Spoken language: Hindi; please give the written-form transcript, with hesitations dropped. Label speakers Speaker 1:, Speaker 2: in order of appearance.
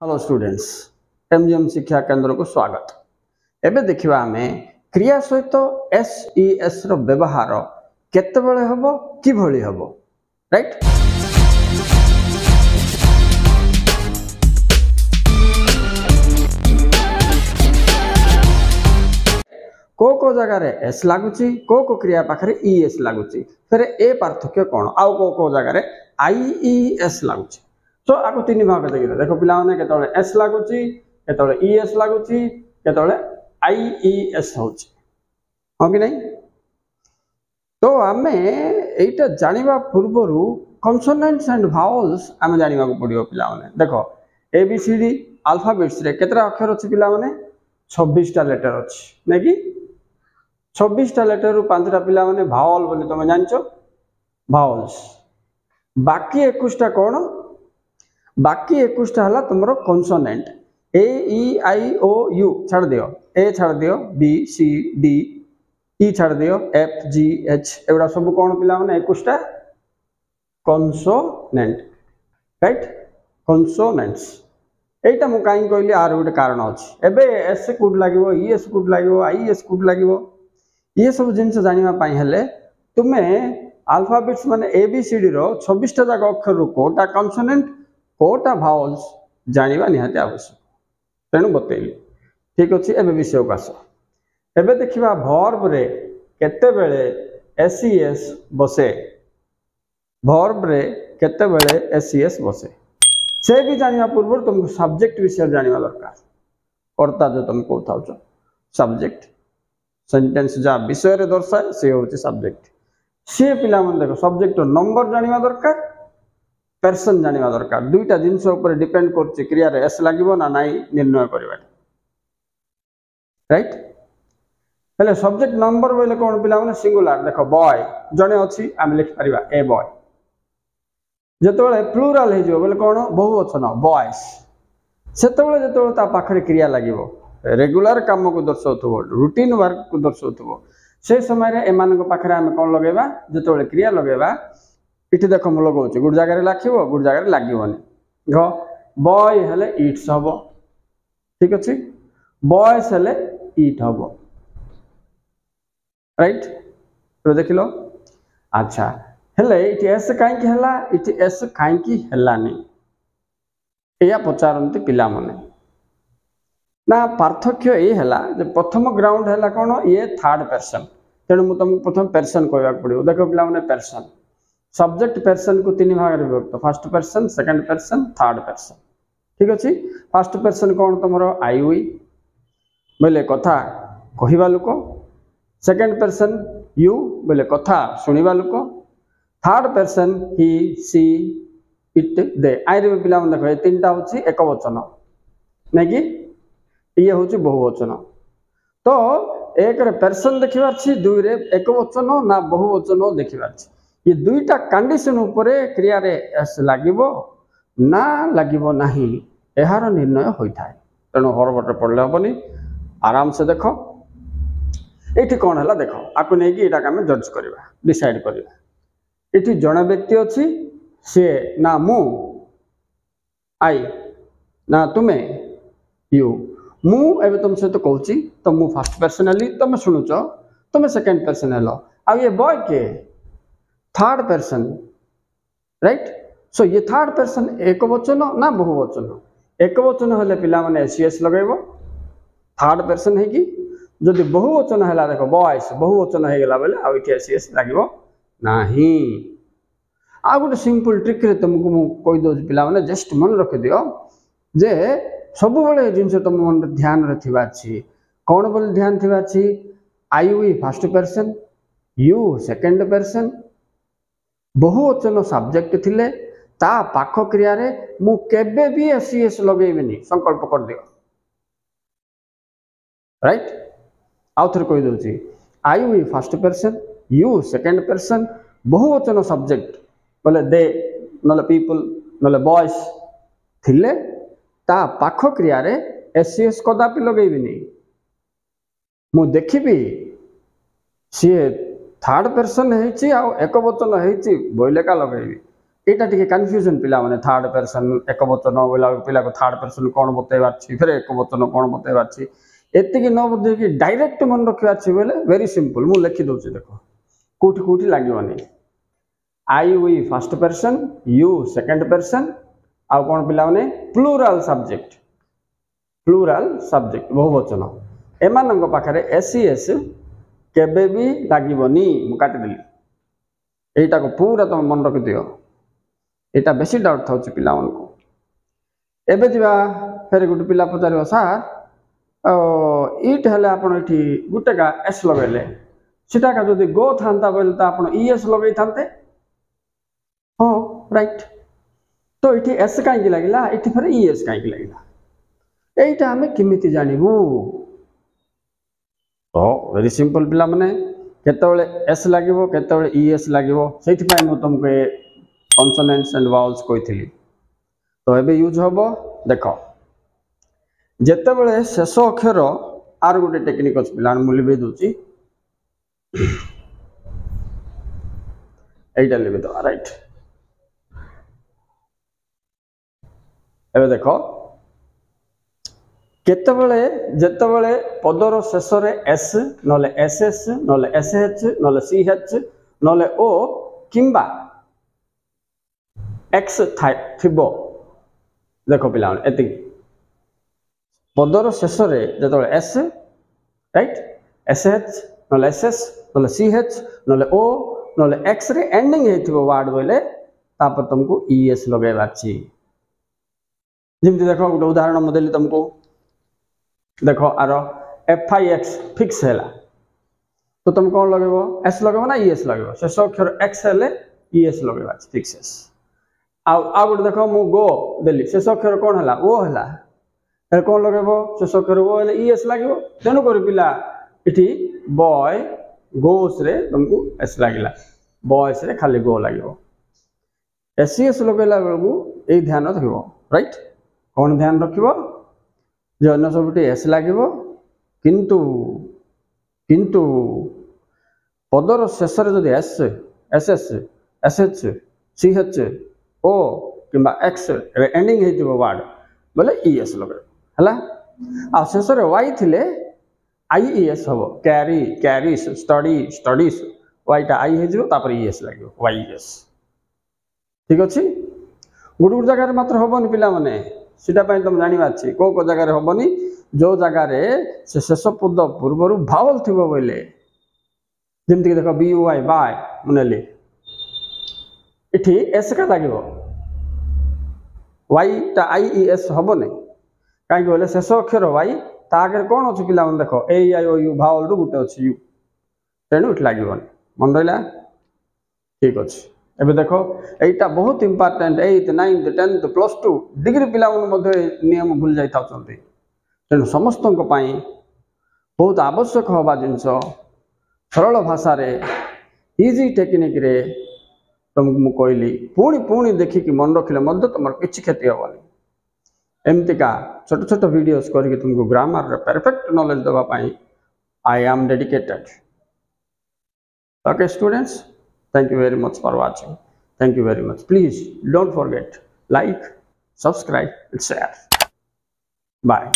Speaker 1: हेलो स्टूडेंट्स, एमजीएम शिक्षा केंद्र को स्वागत। एबे देखिबा आमे क्रिया सहित एस रो व्यवहार केतेबेले हबो कि भली हबो, राइट। को जगह रे एस लागुची, को क्रिया पाखरे ईएस लागुची, फिर ए पार्थक्य कोन, आउ को जगह रे आईईएस लागुची। तो आको तीन भाग देखिबा, देखो पिला माने केतळे एस लागुची, केतळे ईएस लागुची, केतळे आईईएस होची, हो कि नहीं। तो आमे एटा जानिबा पूर्वरु कॉन्सोनेंट्स एंड वावल्स आमे जानिबा को पडियो पिला माने। देखो एबीसीडी अल्फाबेट्स रे केतरा अक्षर अछि पिला माने 26 टा लेटर अछि, नै कि 26 टा लेटर रु 5 टा पिला माने वावल बोली तमे जानचो, वावल्स। बाकी 21 टा कोन, बाकी 21 टा हला तुमरो consonant. A E I O you छाड़ दियो, ए छाड़ दियो, बी सी डी ई छाड़ दियो, एफ जी एच एवडा सब कोन पिला माने 21 टा कॉन्सोनेंट, राइट। कॉन्सोनेंट्स एटा मु काई कहली आर गोटे कारण अछि। एबे एस कोड लागिवो, ईएस कोड लागिवो, आईएस कोड लागिवो, ये सब जिंस जानिबा पाई हेले तुमे अल्फाबेट्स माने एबीसीडी रो 26 टा जाक अक्षर रो कोटा कॉन्सोनेंट कोटा वावल्स जानिबा निहाती आवश्यक, तेणु बतैली। ठीक अछि, एबे विषय को आस। एबे देखिबा वर्ब रे केते बेले एसईएस बसे, वर्ब रे केते बेले एसईएस बसे से भी जानिबा पूर्व तुमको सब्जेक्ट विषय जानिबा दरकार। कर्ता जो तुम कहता हो सब्जेक्ट, सेंटेंस जा विषय रे दर्शाए से होची सब्जेक्ट। से पिला मन देखो सब्जेक्ट नंबर जानिबा दरकार, पर्सन जानिबा दरकार। दुईटा जिंस ऊपर डिपेंड करछि क्रिया रे एस लागिवो ना नाही निर्णय करबा, राइट। हेले सब्जेक्ट नंबर बोले कोन पिला माने सिंगुलर। देखो बॉय जने अछि आम लिख परिबा ए बॉय। जेतोले प्लुरल हे जो बोले कोन बहुवचन बॉयज, सेतोले जेतोले ता पाखरे क्रिया लागिवो, रेगुलर काम को दर्शाउथबो, रूटीन वर्क को दर्शाउथबो, से समय रे एमान को पाखरे हम कोन लगेबा, जेतोले क्रिया लगेबा। इठी देखो म लगाउछि गुड जगह रे लाखिबो, गुड जगह रे लागिवोनी। घ बॉय हेले इट्स हबो, ठीक अछि। बॉयज हेले इट हबो, राइट। तो देखिलो अच्छा हेले इठी एस काई कि हला, इठी एस काई कि हला नै, एया पचारंती पिला माने ना। पार्थक्य ए हला जे प्रथम ग्राउंड हला कोन, ये थर्ड पर्सन, तेणु मु तुमको प्रथम पर्सन कहबा पड़ियो। देखो पिला माने पर्सन सब्जेक्ट पर्सन को तीन भाग रे विभक्त, first person, second person, third person, ठीक अछि। फर्स्ट पर्सन कोन तमरो आई वी बोले कथा कहिबा लोक, सेकंड पर्सन यू बोले कथा सुनिबा लोक, third person he she it they. आई रे पिला मन देखो ए तीनटा होची एक वचन, नै कि ये होची बहुवचन। तो एक रे पर्सन देखिबा छी, दुई रे एक वचन ना बहुवचन देखिबा छी। ये दुईटा कंडीशन ऊपर क्रिया रे एस लागिवो ना लागिवो नाही एहार निर्णय होई थाए। तेणु हरबटे पड़ले हबनी, आराम से देखो एठी कोन हला देखो, आकु नै कि एटा का हम जज करबा, डिसाइड करबा। एठी जण व्यक्ति अछि, से ना मु आई ना तुमे यू। मु एबे तुम से तो कहूची, तो मु फर्स्ट पर्सन हली, तुम सुनुचो, तुम सेकंड पर्सन हलो। आ ये बॉय के थर्ड पर्सन, राइट। सो ये थर्ड पर्सन एक वचन ना बहुवचन। एक वचन हेले पिला माने एसईएस लगाइबो, थर्ड पर्सन है कि जदि बहुवचन हैला देखो बॉयज बहुवचन है गेला बेले आ इठी एसईएस लागिबो नाही। आ गोटे सिंपल ट्रिक रे तुमको मु कहि दो पिला माने जस्ट मन रख दियो जे सब बेले जिंस तुम मन ध्यान रे थिबा छी। कोन बोल ध्यान थिबा छी, I we first person, you second person, बहुवचन सब्जेक्ट थिले ता पाख क्रिया रे मु केबे भी एसईएस लगेबिनी, संकल्प कर दियो, राइट। आउ थर कहि दोची I we first person, you second person, बहुवचन सब्जेक्ट बोले दे नले पीपल नले बॉयज थिले ता पाख क्रिया रे एसईएस कदापि लगेबिनी। मु देखिबी सी थर्ड पर्सन हेची आ एक वचन हेची बोले का लगेबी, एटा टिके कन्फ्यूजन पिला माने थर्ड पर्सन एक वचन बोला पिला को थर्ड पर्सन कोन बतेबार छी फिर एक वचन कोन बतेबार छी एतिकी न बुझे कि डायरेक्ट मन रखिबार छी बोले वेरी सिंपल मु लिखि दउछी देखो कोठी कोठी लागिवनी I we first person you second person आ कोन पिला माने प्लूरल सब्जेक्ट बहुवचन एमानंग पाखरे एसीएस केबे भी लागिवनी मु काटि देली एटा को पूरा तुम मन रखि दियो एटा बेसी डाउट था पिला को एबे दिवा फेर गुटे पिला पचारियो सर इट हेले आपण एठी गुटे का एस लगेले सीटा का जदि गो थांता बोले तो आपण ईएस लगै थांते हां राइट तो एठी एस काई की लागिला एठी फेर ईएस काई की लागिला एटा हमें किमिति जानिबू तो वेरी सिंपल पिला माने केतबेले एस लागिवो केतबेले ईएस लागिवो सेठी पय मु तुमके कॉन्सोनेंट्स एंड वावल्स कहिथिली तो एबे यूज होबो देखो जेतेबेले शेष अक्षर आर गोटे टेक्निक अछि पिलान मु लिबे दोची एटा लिबे दो राइट एबे देखो केतेबेले जेतेबेले पदर शेष रे एस नले एसएस नले एसएच नले सीएच नले ओ किंबा एक्स थिबो देखो पिला एति पदर शेष रे जेतेबेले एस राइट एसएच नले एसएस नले सीएच नले ओ नले एक्स रे एंडिंग हेथिबो वर्ड बोले तापर तुमको ईएस लगेबार छी जेमति देखो गोटे उदाहरण म देली तुमको देखो आरो FIX फिक्स हैला तो तुम कौन लगेबो एस लगेबो ना ईएस लगेबो शेष अक्षर एक्स हेले ईएस लगेबा फिक्स एस आ गोटे देखो मु गो देली शेष अक्षर कौन हैला ओ हैला ए कौन लगेबो शेष अक्षर ओ हेले ईएस लागिबो तेनु कर पिला इठी बॉय गोस रे तुमको एस लागिला बॉयस रे खाली गो लागिबो एसएस लगेला बेलगु ए ध्यान रखिबो राइट कौन ध्यान रखिबो जे अन्य सबटी एस लागिबो किंतु किंतु पदर शेष रे जदि एस एसएस एसएच सीएच ओ किंबा एक्स रे एंडिंग हेतिबो वर्ड बोले ईएस लगे हला आ शेष रे वाई थिले आईईएस हबो कैरी कैरीस स्टडी स्टडीज वाई ता आई हेजिबो तापर ईएस लागिबो वाईएस ठीक अछि गुड गुड जगह रे मात्र हबोनी पिला माने सीटा पय तुम जानिबा छी को जगह रे हबोनी जो जगह रे से शेष पद पूर्वरु भावल थिबो बोले जेमति कि देखो बीयूआई बाय मुनेली इठी एस का लागिबो वाई ता आईईएस हबो नै काई बोले शेष अक्षर वाई ता आगे कोन अछि पिला मन देखो ए आई ओ यू भावल रु गुटे अछि यू तेनु इट लागिबो मन रहिला ठीक अछि एबे देखो एटा बहुत important 8th 9th 10th +2 degree पिला मन मध्ये नियम भूल जाई थाउचंती तेनु समस्तन को पाई बहुत आवश्यक होबा जिंस सरल भाषा रे इजी टेक्निक रे तुमको मु कहली पुणी पुणी देखि कि मन रखिले मध्ये तमर किछि क्षति होबनी एमती का छोट छोट वीडियोस करके तुमको ग्रामर रे परफेक्ट नॉलेज देबा पाई I am dedicated okay students thank you very much for watching thank you very much please don't forget like subscribe and share bye